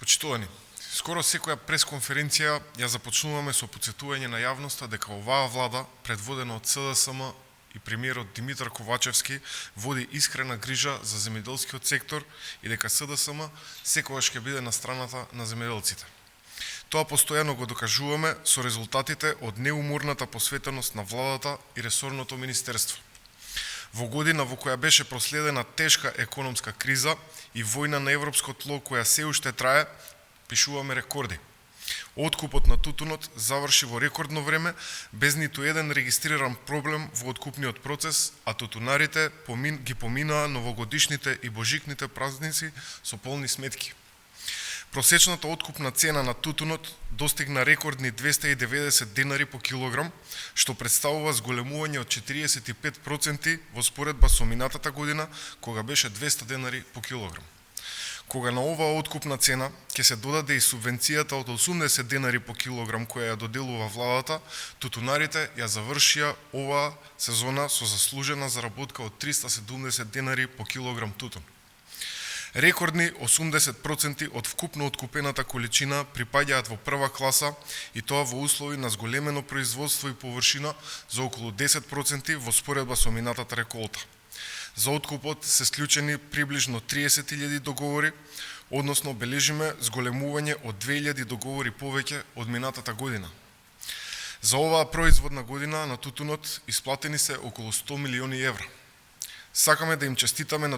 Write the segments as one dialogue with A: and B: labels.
A: Почитувани, скоро секоја пресконференција ја започнуваме со потсетување на јавноста дека оваа влада, предводена од СДСМ и премиерот Димитар Ковачевски, води искрена грижа за земјоделскиот сектор и дека СДСМ секогаш ќе биде на страната на земјоделците. Тоа постојано го докажуваме со резултатите од неуморната посветеност на владата и ресорното министерство. Во година во која беше проследена тешка економска криза и војна на европско тло која се уште трае, пишуваме рекорди. Откупот на тутунот заврши во рекордно време, без ниту еден регистриран проблем во откупниот процес, а тутунарите ги поминаа новогодишните и божикните празници со полни сметки. Просечната откупна цена на тутунот достигна рекордни 290 денари по килограм, што представува зголемување од 45% во споредба со минатата година, кога беше 200 денари по килограм. Кога на оваа откупна цена ќе се додаде и субвенцијата од 80 денари по килограм која ја доделува владата, тутунарите ја завршија оваа сезона со заслужена заработка од 370 денари по килограм тутун. Рекордни 80% од вкупно откупената количина припаѓаат во прва класа и тоа во услови на зголемено производство и површина за околу 10% во споредба со минатата реколта. За откупот се склучени приближно 30.000 договори, односно бележиме зголемување од 2.000 договори повеќе од минатата година. За оваа производна година на тутунот исплатени се околу 100 милиони евра. Сакаме да им честитаме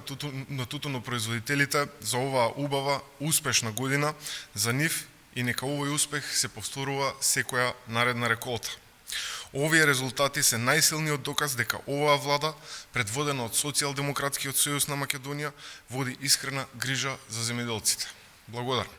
A: на тутунопроизводителите за оваа убава, успешна година за нив и нека овој успех се повторува секоја наредна реколта. Овие резултати се најсилниот доказ дека оваа влада, предводена од Социјалдемократскиот сојуз на Македонија, води искрена грижа за земјоделците. Благодарам.